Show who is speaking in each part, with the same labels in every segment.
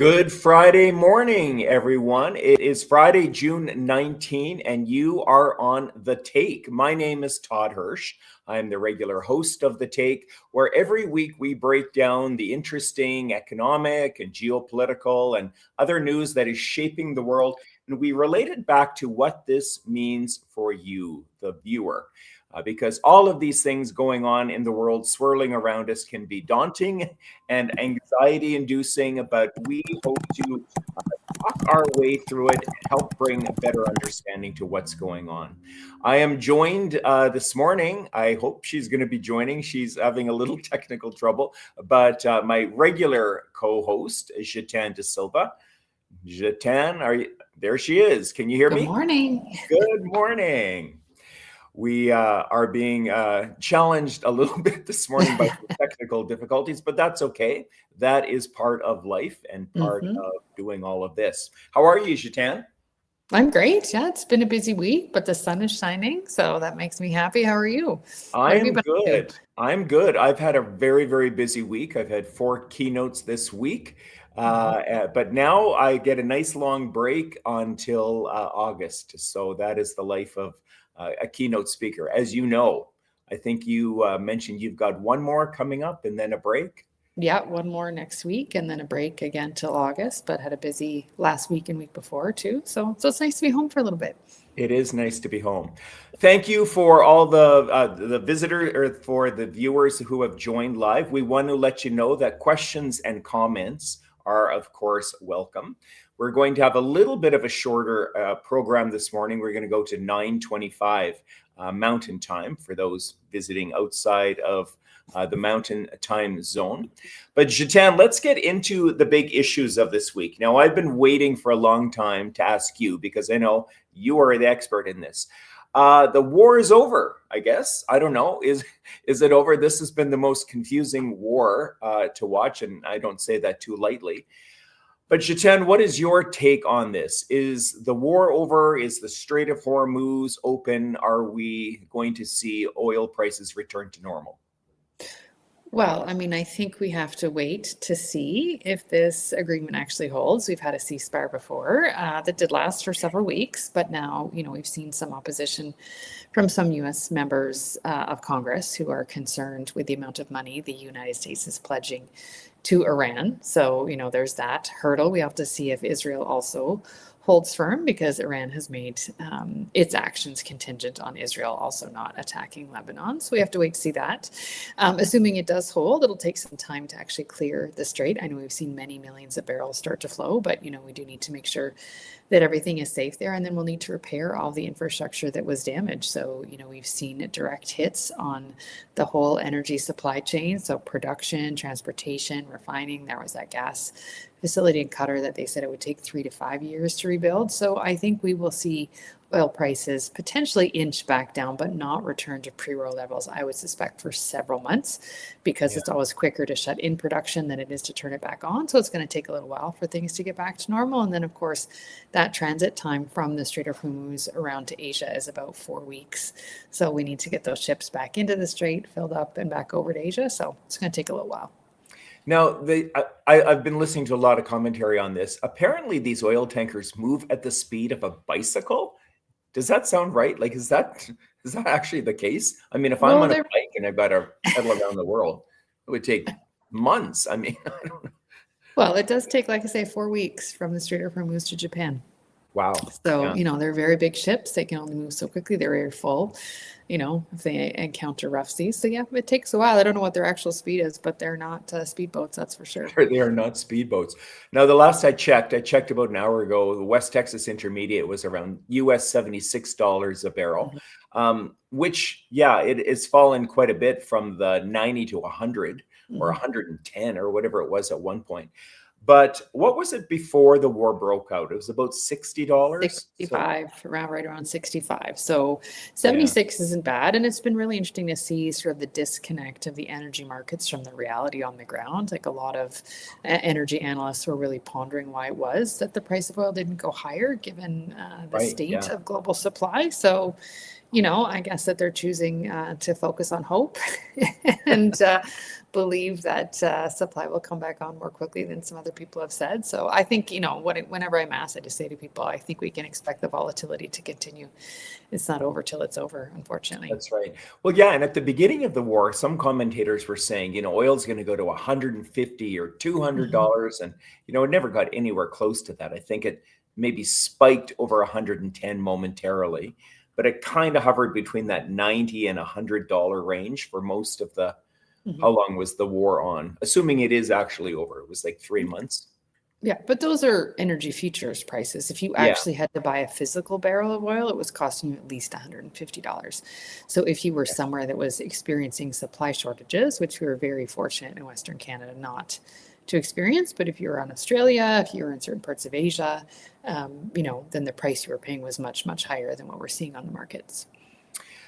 Speaker 1: Good Friday morning, everyone. It is Friday, June 19, and you are on The Take. My name is Todd Hirsch. I'm the regular host of The Take, where every week we break down the interesting economic and geopolitical and other news that is shaping the world, and we relate it back to what this means for you, the viewer. Because all of these things going on in the world swirling around us can be daunting and anxiety inducing, but we hope to talk our way through it and help bring a better understanding to what's going on. I am joined this morning. I hope she's going to be joining. She's having a little technical trouble, but my regular co-host, Gitane De Silva. Gitane, are you there? She is. Can you hear me?
Speaker 2: Good morning.
Speaker 1: Good morning. We are being challenged a little bit this morning by some technical difficulties, but that's okay. That is part of life and part of doing all of this. How are you, Gitane?
Speaker 2: I'm great. Yeah, it's been a busy week, but the sun is shining, so that makes me happy. How are you?
Speaker 1: I'm good. I'm good. I've had a very, very busy week. I've had 4 keynotes this week, but now I get a nice long break until August. So that is the life of a keynote speaker. As you know, I think you mentioned you've got one more coming up and then a break.
Speaker 2: Yeah, one more next week and then a break again till August, but had a busy last week and week before too. So it's nice to be home for a little bit.
Speaker 1: It is nice to be home. Thank you for all the visitors or for the viewers who have joined live. We want to let you know that questions and comments are, of course, welcome. We're going to have a little bit of a shorter program this morning. We're going to go to 9:25 Mountain Time for those visiting outside of the Mountain Time Zone. But Gitane, let's get into the big issues of this week. Now, I've been waiting for a long time to ask you because I know you are the expert in this. The war is over, I guess. I don't know. Is it over? This has been the most confusing war to watch, and I don't say that too lightly. But Gitane, what is your take on this? Is the war over? Is the Strait of Hormuz open? Are we going to see oil prices return to normal?
Speaker 2: Well, I mean, I think we have to wait to see if this agreement actually holds. We've had a ceasefire before that did last for several weeks, but now, we've seen some opposition from some U.S. members of Congress who are concerned with the amount of money the United States is pledging to Iran. So, there's that hurdle. We have to see if Israel also holds firm because Iran has made its actions contingent on Israel also not attacking Lebanon. So we have to wait to see that. Assuming it does hold, it'll take some time to actually clear the strait. I know we've seen many millions of barrels start to flow, but we do need to make sure that everything is safe there, and then we'll need to repair all the infrastructure that was damaged. So, we've seen direct hits on the whole energy supply chain. So production, transportation, refining. There was that gas facility in Qatar that they said it would take 3 to 5 years to rebuild. So I think we will see oil prices potentially inch back down, but not return to pre-war levels, I would suspect, for several months, because it's always quicker to shut in production than it is to turn it back on. So it's going to take a little while for things to get back to normal. And then, of course, that transit time from the Strait of Hormuz around to Asia is about 4 weeks. So we need to get those ships back into the strait, filled up, and back over to Asia. So it's going to take a little while.
Speaker 1: Now, I've been listening to a lot of commentary on this. Apparently, these oil tankers move at the speed of a bicycle. Does that sound right? Like, is that actually the case? I mean, if I'm on a bike and I've got to pedal around the world, it would take months. I mean, I don't know.
Speaker 2: Well, it does take, like I say, 4 weeks from the Strait of Hormuz to Japan.
Speaker 1: Wow.
Speaker 2: So, they're very big ships. They can only move so quickly. They're very full, if they encounter rough seas. So, yeah, it takes a while. I don't know what their actual speed is, but they're not speedboats, that's for sure.
Speaker 1: They are not speedboats. Now, the last I checked about an hour ago, the West Texas Intermediate was around US $76 a barrel, which, it has fallen quite a bit from the 90 to 100 or 110 or whatever it was at one point. But what was it before the war broke out? It was about $60?
Speaker 2: 65, right around 65. So 76 isn't bad. And it's been really interesting to see sort of the disconnect of the energy markets from the reality on the ground. Like, a lot of energy analysts were really pondering why it was that the price of oil didn't go higher given the state of global supply. So, I guess that they're choosing to focus on hope and believe that supply will come back on more quickly than some other people have said. So I think, whenever I'm asked, I just say to people, I think we can expect the volatility to continue. It's not over till it's over, unfortunately.
Speaker 1: That's right. Well, yeah, and at the beginning of the war, some commentators were saying, oil's going to go to 150 or $200, and it never got anywhere close to that. I think it maybe spiked over 110 momentarily, but it kind of hovered between that 90 and $100 range for most of the.
Speaker 2: Mhm.
Speaker 1: How long was the war on? Assuming it is actually over, it was like 3 months.
Speaker 2: Yeah, but those are energy futures prices. If you
Speaker 1: Yeah.
Speaker 2: actually had to buy a physical barrel of oil, it was costing you at least $150. So if you were somewhere that was experiencing supply shortages, which we were very fortunate in Western Canada not to experience, but if you were in Australia, if you were in certain parts of Asia, then the price you were paying was much, much higher than what we're seeing on the markets.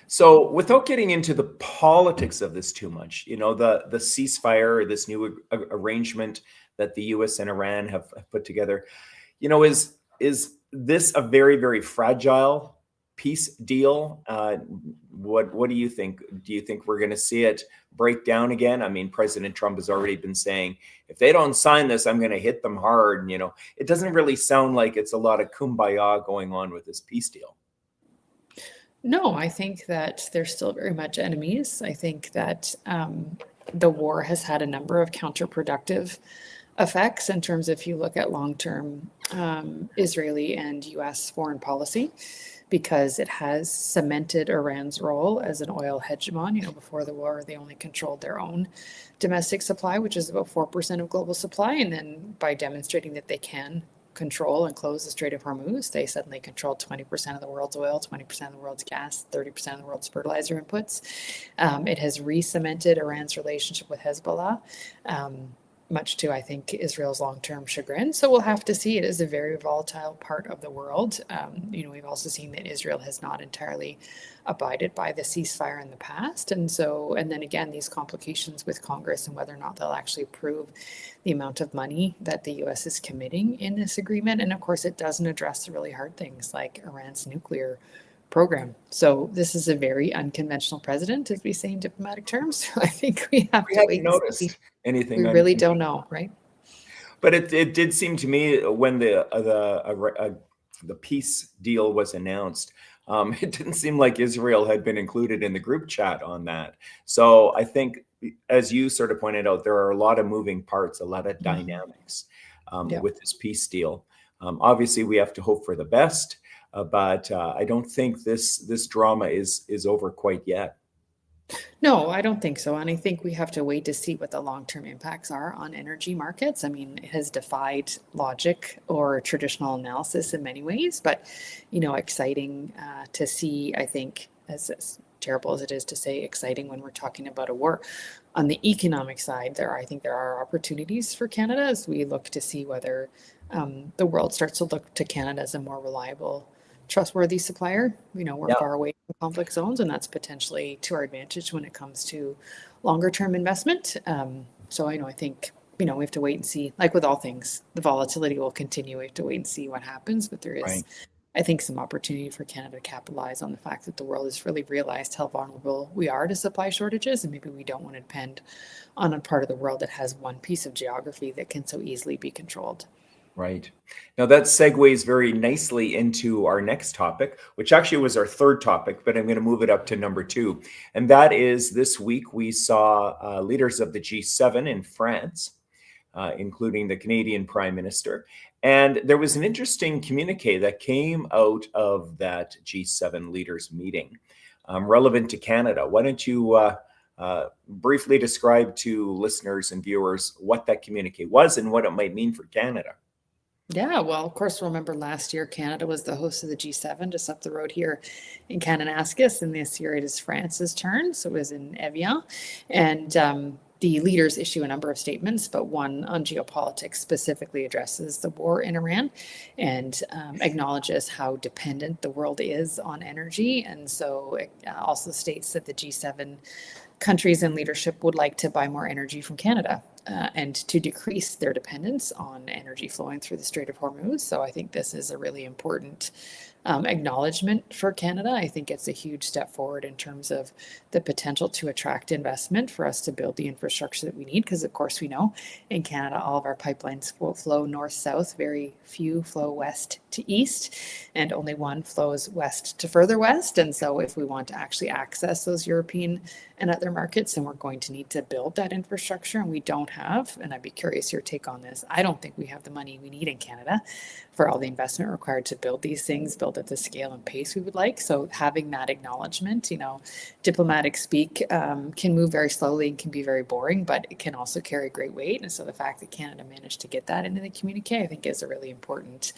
Speaker 1: So without getting into the politics of this too much, the ceasefire, this new arrangement that the US and Iran have put together, is this a very, very fragile peace deal? What do you think? Do you think we're going to see it break down again? I mean, President Trump has already been saying, if they don't sign this, I'm going to hit them hard. It doesn't really sound like it's a lot of kumbaya going on with this peace deal.
Speaker 2: No, I think that they're still very much enemies. I think that the war has had a number of counterproductive effects in terms of if you look at long-term Israeli and US foreign policy, because it has cemented Iran's role as an oil hegemon. Before the war, they only controlled their own domestic supply, which is about 4% of global supply. And then by demonstrating that they can control and close the Strait of Hormuz, they suddenly control 20% of the world's oil, 20% of the world's gas, 30% of the world's fertilizer inputs. It has re-cemented Iran's relationship with Hezbollah, much to, I think, Israel's long-term chagrin. So we'll have to see. It is a very volatile part of the world. We've also seen that Israel has not entirely abided by the ceasefire in the past. And then again, these complications with Congress and whether or not they'll actually approve the amount of money that the US is committing in this agreement. And of course, it doesn't address the really hard things like Iran's nuclear program. So this is a very unconventional president, as we say in diplomatic terms. So I think we have to wait and see.
Speaker 1: Anything.
Speaker 2: We really don't know, right?
Speaker 1: But it did seem to me when the peace deal was announced, it didn't seem like Israel had been included in the group chat on that. So I think, as you sort of pointed out, there are a lot of moving parts, a lot of dynamics with this peace deal. Obviously, we have to hope for the best, but I don't think this drama is over quite yet.
Speaker 2: No, I don't think so. And I think we have to wait to see what the long-term impacts are on energy markets. I mean, it has defied logic or traditional analysis in many ways, but, exciting to see, I think, as terrible as it is to say exciting when we're talking about a war. On the economic side, I think there are opportunities for Canada as we look to see whether the world starts to look to Canada as a more reliable, trustworthy supplier. We're far away from conflict zones, and that's potentially to our advantage when it comes to longer term investment. So I think we have to wait and see. Like with all things, the volatility will continue. We have to wait and see what happens, but there is, I think, some opportunity for Canada to capitalize on the fact that the world has really realized how vulnerable we are to supply shortages, and maybe we don't want to depend on a part of the world that has one piece of geography that can so easily be controlled.
Speaker 1: Right. Now that segues very nicely into our next topic, which actually was our third topic, but I'm going to move it up to number 2. And that is, this week we saw leaders of the G7 in France, including the Canadian Prime Minister. And there was an interesting communique that came out of that G7 leaders meeting relevant to Canada. Why don't you briefly describe to listeners and viewers what that communique was and what it might mean for Canada?
Speaker 2: Yeah, well, of course, remember last year, Canada was the host of the G7 just up the road here in Kananaskis, and this year it is France's turn. So it was in Evian. And the leaders issue a number of statements, but one on geopolitics specifically addresses the war in Iran and acknowledges how dependent the world is on energy. And so it also states that the G7 countries and leadership would like to buy more energy from Canada and to decrease their dependence on energy flowing through the Strait of Hormuz. So I think this is a really important acknowledgement for Canada. I think it's a huge step forward in terms of the potential to attract investment for us to build the infrastructure that we need. Because, of course, we know in Canada, all of our pipelines will flow north-south. Very few flow west to east, and only one flows west to further west. And so if we want to actually access those European and other markets, then we're going to need to build that infrastructure. And we don't have, and I'd be curious your take on this, I don't think we have the money we need in Canada for all the investment required to build these things, build at the scale and pace we would like. So having that acknowledgement, diplomatic speak can move very slowly and can be very boring, but it can also carry great weight. And so the fact that Canada managed to get that into the communique, I think is a really important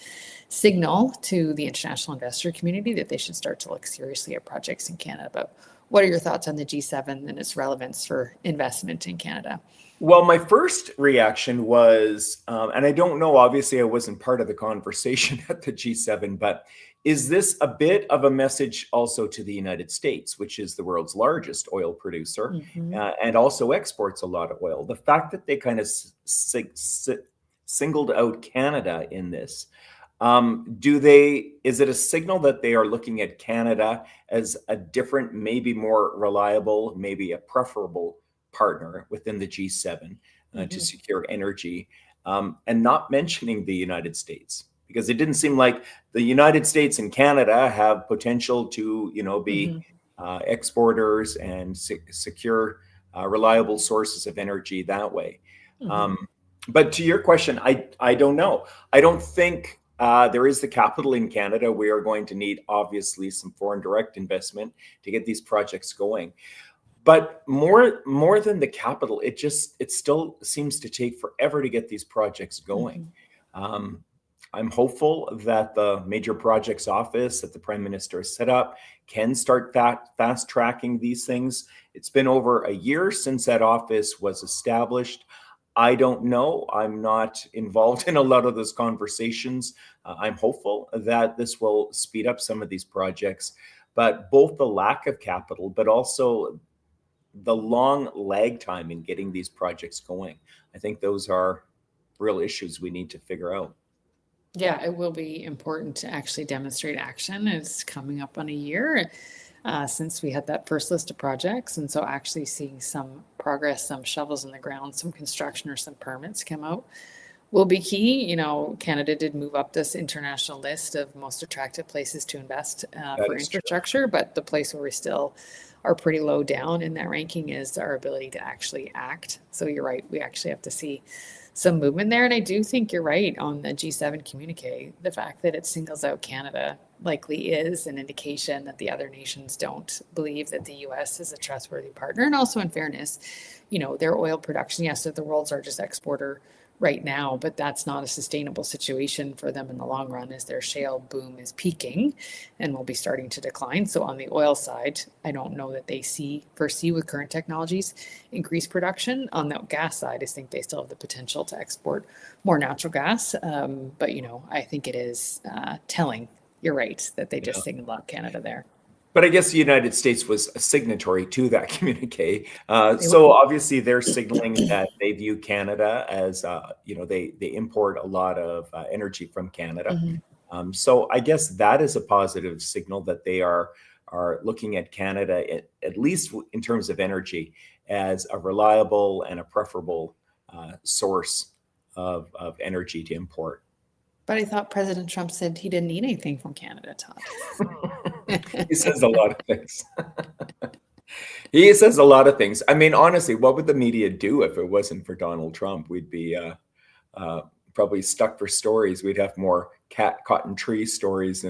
Speaker 2: signal to the international investor community that they should start to look seriously at projects in Canada. But what are your thoughts on the G7 and its relevance for investment in Canada?
Speaker 1: Well, my first reaction was, and I don't know, obviously I wasn't part of the conversation at the G7, but is this a bit of a message also to the United States, which is the world's largest oil producer and also exports a lot of oil? The fact that they kind of singled out Canada in this, is it a signal that they are looking at Canada as a different, maybe more reliable, maybe a preferable partner within the G7 to secure energy, and not mentioning the United States? Because it didn't seem like the United States and Canada have potential to, be exporters and secure reliable sources of energy that way. But to your question, I don't know. I don't think there is the capital in Canada. We are going to need, obviously, some foreign direct investment to get these projects going. But more than the capital, it still seems to take forever to get these projects going. I'm hopeful that the Major Projects Office that the Prime Minister has set up can start fast tracking these things. It's been over a year since that office was established. I don't know. I'm not involved in a lot of those conversations. I'm hopeful that this will speed up some of these projects, but both the lack of capital, but also the long lag time in getting these projects going, I think those are real issues we need to figure out.
Speaker 2: Yeah, it will be important to actually demonstrate action. It's coming up on a year since we had that first list of projects. And so actually seeing some progress, some shovels in the ground, some construction or some permits come out will be key. Canada did move up this international list of most attractive places to invest for infrastructure, but the place where we still are pretty low down in that ranking is our ability to actually act. So you're right, we actually have to see some movement there. And I do think you're right on the G7 communique. The fact that it singles out Canada likely is an indication that the other nations don't believe that the US is a trustworthy partner. And also, in fairness, their oil production, yes, they're the world's largest exporter right now, but that's not a sustainable situation for them in the long run as their shale boom is peaking and will be starting to decline. So on the oil side, I don't know that they foresee with current technologies increased production. On the gas side, I think they still have the potential to export more natural gas. But I think it is telling, you're right, that they just singled out Canada there.
Speaker 1: But I guess the United States was a signatory to that communique. So obviously they're signaling that they view Canada as, they import a lot of energy from Canada. So I guess that is a positive signal that they are looking at Canada, at least in terms of energy, as a reliable and a preferable source of energy to import.
Speaker 2: But I thought President Trump said he didn't need anything from Canada, Todd.
Speaker 1: He says a lot of things. He says a lot of things. I mean, honestly, what would the media do if it wasn't for Donald Trump? We'd be probably stuck for stories. We'd have more cotton tree stories.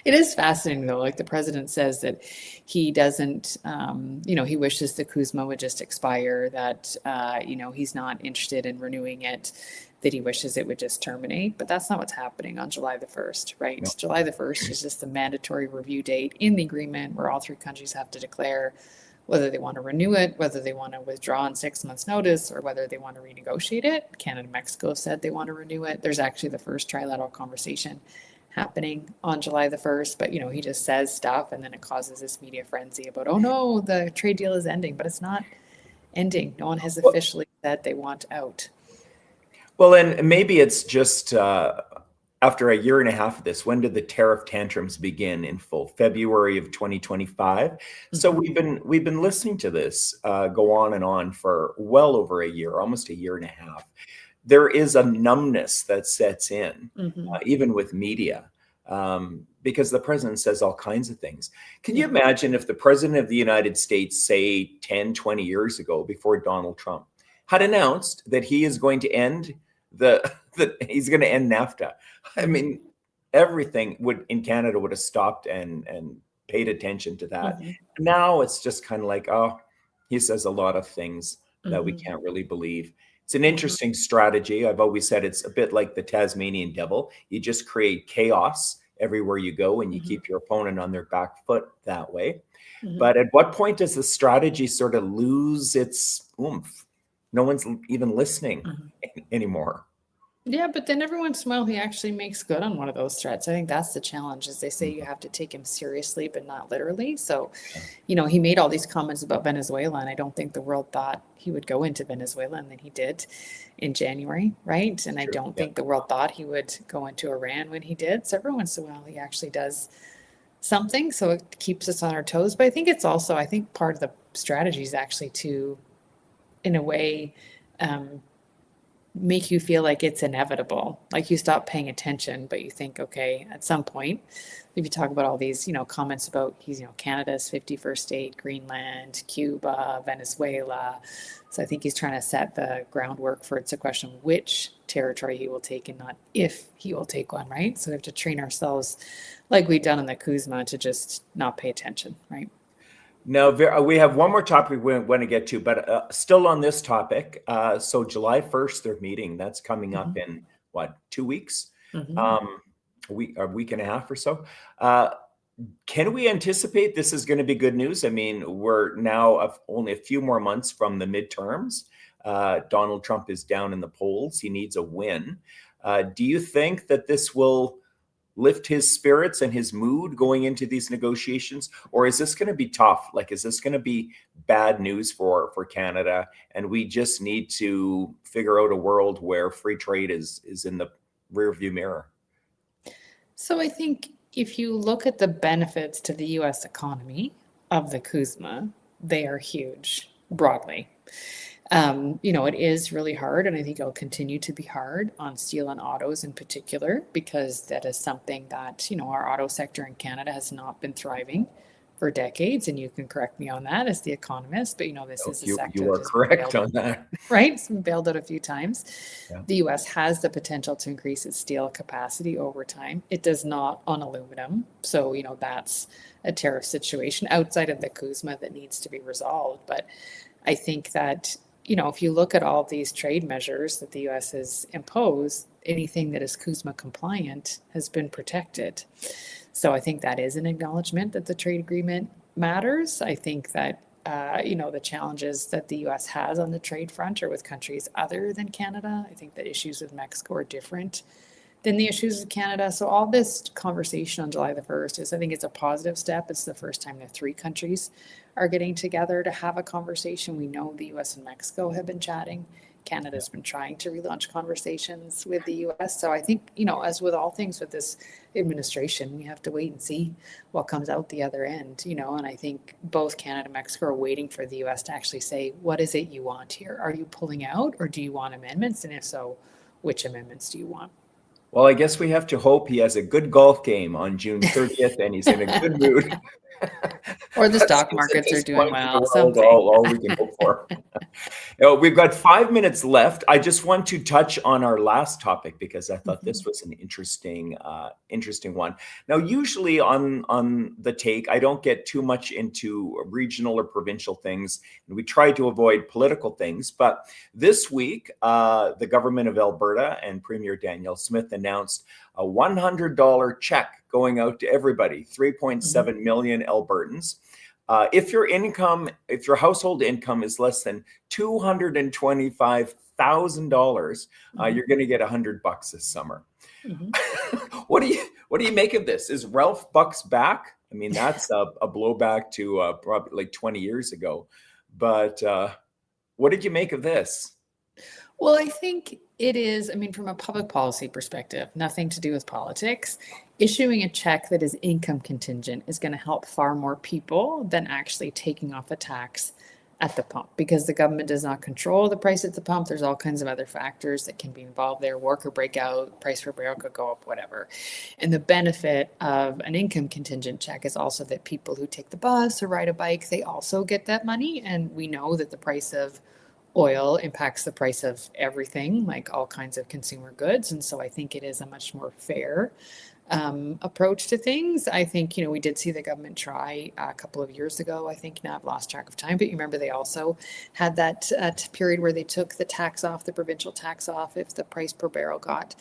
Speaker 2: It is fascinating, though. Like the president says that he doesn't, he wishes the CUSMA would just expire, that, he's not interested in renewing it, that he wishes it would just terminate. But that's not what's happening on July the 1st, right? No. July the 1st is just the mandatory review date in the agreement where all three countries have to declare whether they want to renew it, whether they want to withdraw on 6 months' notice, or whether they want to renegotiate it. Canada and Mexico said they want to renew it. There's actually the first trilateral conversation happening on July the 1st, but he just says stuff and then it causes this media frenzy about, oh no, the trade deal is ending, but it's not ending. No one has officially said they want out.
Speaker 1: Well, and maybe it's just, I after a year and a half of this, when did the tariff tantrums begin in full? February of 2025. So we've been listening to this go on and on for well over a year, almost a year and a half. There is a numbness that sets in, even with media, because the president says all kinds of things. Can you imagine if the president of the United States, say 10, 20 years ago, before Donald Trump, had announced that he is going to end he's going to end NAFTA? I mean, everything in Canada would have stopped and paid attention to that. Now it's just kind of like, oh, he says a lot of things that we can't really believe. It's an interesting strategy. I've always said it's a bit like the Tasmanian devil. You just create chaos everywhere you go, and you keep your opponent on their back foot that way. But at what point does the strategy sort of lose its oomph? No one's even listening anymore.
Speaker 2: Yeah, but then every once in a while he actually makes good on one of those threats. I think that's the challenge, is they say you have to take him seriously, but not literally. So, you know, he made all these comments about Venezuela, and I don't think the world thought he would go into Venezuela, and then he did in January, right? And I don't think the world thought he would go into Iran when he did. So every once in a while he actually does something, so it keeps us on our toes. But I think it's also, I think part of the strategy is actually to, in a way, make you feel like it's inevitable, like you stop paying attention, but you think, okay, at some point, if you talk about all these, you know, comments about he's, you know, Canada's 51st state, Greenland, Cuba, Venezuela. So I think he's trying to set the groundwork for, it's a question of which territory he will take and not if he will take one, right? So we have to train ourselves like we've done in the CUSMA to just not pay attention, right?
Speaker 1: No, we have one more topic we want to get to, but still on this topic. So July 1st, they're meeting. That's coming up in what, 2 weeks? A week and a half or so. Can we anticipate this is going to be good news? I mean, we're now only a few more months from the midterms. Donald Trump is down in the polls. He needs a win. Do you think that this will lift his spirits and his mood going into these negotiations? Or is this going to be tough? Like, is this going to be bad news for Canada? And we just need to figure out a world where free trade is in the rearview mirror? So
Speaker 2: I think if you look at the benefits to the US economy of the CUSMA, they are huge broadly. You know, it is really hard, and I think it'll continue to be hard on steel and autos in particular, because that is something that, you know, our auto sector in Canada has not been thriving for decades, and you can correct me on that as the economist, but, you know, this is a sector
Speaker 1: you are correct on that,
Speaker 2: right? It's been bailed out a few times. The US has the potential to increase its steel capacity over time. It does not on aluminum, so, you know, that's a tariff situation outside of the CUSMA that needs to be resolved. But I think that, you know, if you look at all these trade measures that the U.S. has imposed, anything that is CUSMA compliant has been protected. So I think that is an acknowledgement that the trade agreement matters. I think that, you know, the challenges that the U.S. has on the trade front are with countries other than Canada. I think the issues with Mexico are different than the issues with Canada. So all this conversation on July the 1st is, I think it's a positive step. It's the first time that three countries are getting together to have a conversation. We know the US and Mexico have been chatting. Canada's been trying to relaunch conversations with the US. So I think, you know, as with all things with this administration, we have to wait and see what comes out the other end, you know, and I think both Canada and Mexico are waiting for the US to actually say, what is it you want here? Are you pulling out, or do you want amendments? And if so, which amendments do you want?
Speaker 1: Well, I guess we have to hope he has a good golf game on June 30th and he's in a good mood.
Speaker 2: Or the stock markets are doing well.
Speaker 1: All we can hope for. You know, we've got 5 minutes left. I just want to touch on our last topic because I thought this was an interesting one. Now, usually on the take, I don't get too much into regional or provincial things, and we try to avoid political things. But this week, the government of Alberta and Premier Danielle Smith announced a $100 check going out to everybody, 3.7 million Albertans. If your household income is less than $225,000, you're going to get $100 this summer. What do you make of this? Is Ralph Bucks back? I mean, that's a blowback to probably like 20 years ago. But what did you make of this?
Speaker 2: Well, I think it is, I mean, from a public policy perspective, nothing to do with politics. Issuing a check that is income contingent is going to help far more people than actually taking off a tax at the pump, because the government does not control the price at the pump. There's all kinds of other factors that can be involved there. Worker breakout, price per barrel could go up, whatever. And the benefit of an income contingent check is also that people who take the bus or ride a bike, they also get that money. And we know that the price of oil impacts the price of everything, like all kinds of consumer goods. And so I think it is a much more fair approach to things. I think, we did see the government try a couple of years ago. I think now I've lost track of time, but you remember they also had that period where they took the tax off, the provincial tax off, if the price per barrel got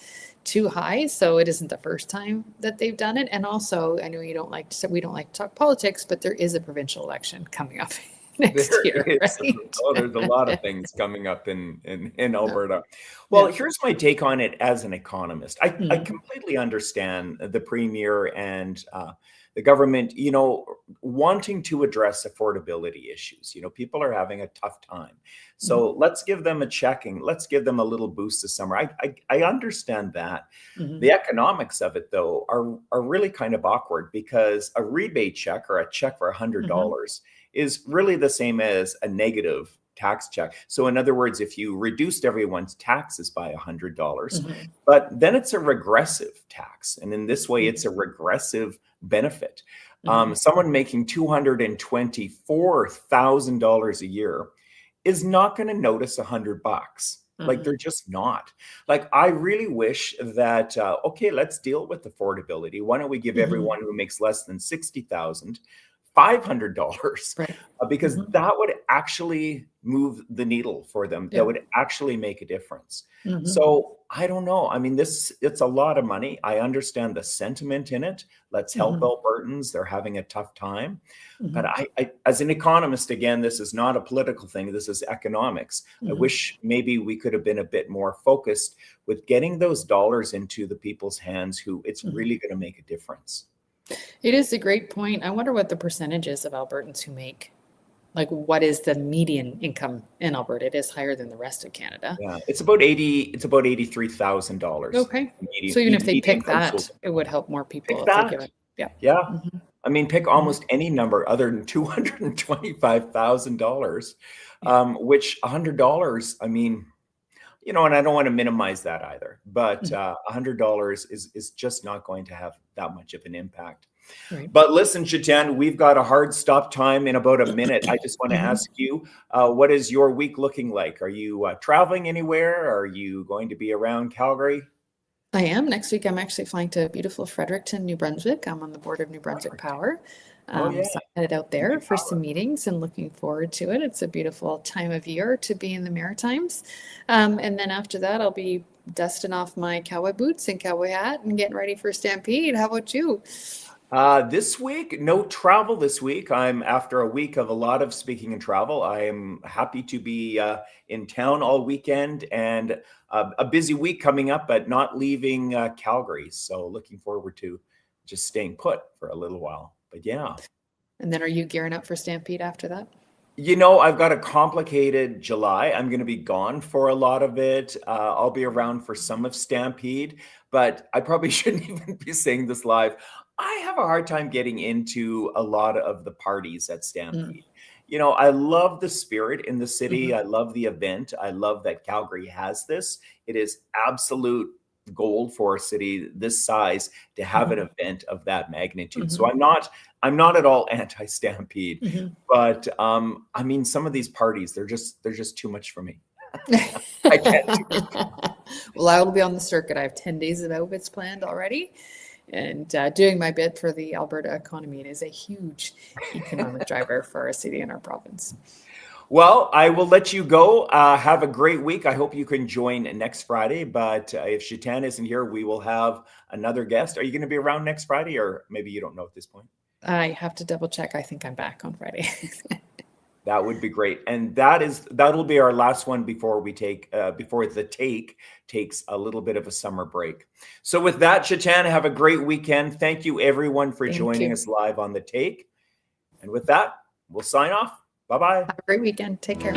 Speaker 2: too high. So it isn't the first time that they've done it. And also, I know we don't like to talk politics, but there is a provincial election coming up next year, right?
Speaker 1: Oh, there's a lot of things coming up in Alberta. Well, here's my take on it as an economist. I completely understand the premier and the government, wanting to address affordability issues. People are having a tough time. So let's give them a checking. Let's give them a little boost this summer. I understand that. The economics of it, though, are really kind of awkward, because a rebate check or a check for $100 is really the same as a negative tax check. So in other words, if you reduced everyone's taxes by $100, but then it's a regressive tax. And in this way, it's a regressive benefit. Someone making $224,000 a year is not going to notice $100. Like, they're just not. Like, I really wish that, okay, let's deal with affordability. Why don't we give everyone who makes less than $60,000 $500,
Speaker 2: right?
Speaker 1: Because that would actually move the needle for them. That would actually make a difference. So I don't know. I mean, it's a lot of money. I understand the sentiment in it. Let's help Albertans. They're having a tough time. But I, as an economist, again, this is not a political thing. This is economics. I wish maybe we could have been a bit more focused with getting those dollars into the people's hands who it's really going to make a difference.
Speaker 2: It is a great point. I wonder what the percentage is of Albertans who make, like, what is the median income in Alberta? It is higher than the rest of Canada.
Speaker 1: Yeah, it's about $83,000.
Speaker 2: Okay. So even if they pick that, it would help more people.
Speaker 1: Pick that. Yeah. I mean, pick almost any number other than $225,000, which $100, I mean, and I don't want to minimize that either, but $100 is just not going to have that much of an impact. Right. But listen, Gitane, we've got a hard stop time in about a minute. I just want to ask you, what is your week looking like? Are you traveling anywhere? Are you going to be around Calgary?
Speaker 2: I am. Next week, I'm actually flying to beautiful Fredericton, New Brunswick. I'm on the board of New Brunswick Power. So I'm headed out there for some meetings and looking forward to it. It's a beautiful time of year to be in the Maritimes. And then after that, I'll be dusting off my cowboy boots and cowboy hat and getting ready for Stampede. How about you?
Speaker 1: This week, no travel this week. I'm after a week of a lot of speaking and travel. I am happy to be in town all weekend, and a busy week coming up, but not leaving Calgary. So looking forward to just staying put for a little while. But yeah.
Speaker 2: And then are you gearing up for Stampede after that?
Speaker 1: I've got a complicated July. I'm going to be gone for a lot of it. I'll be around for some of Stampede, but I probably shouldn't even be saying this live. I have a hard time getting into a lot of the parties at Stampede. I love the spirit in the city. I love the event. I love that Calgary has this. It is absolute gold for a city this size to have an event of that magnitude. So I'm not at all anti-Stampede, but I mean, some of these parties, they're just too much for me. I can't do it.
Speaker 2: Well, I will be on the circuit. I have 10 days of outfits planned already, and doing my bit for the Alberta economy. It is a huge economic driver for our city and our province.
Speaker 1: Well, I will let you go. Have a great week. I hope you can join next Friday. But if Gitane isn't here, we will have another guest. Are you going to be around next Friday, or maybe you don't know at this point?
Speaker 2: I have to double check. I think I'm back on Friday.
Speaker 1: That would be great. And that'll be our last one before we before the take takes a little bit of a summer break. So with that, Gitane, have a great weekend. Thank you everyone for joining us live on the take. And with that, we'll sign off. Bye-bye.
Speaker 2: Have a great weekend. Take care.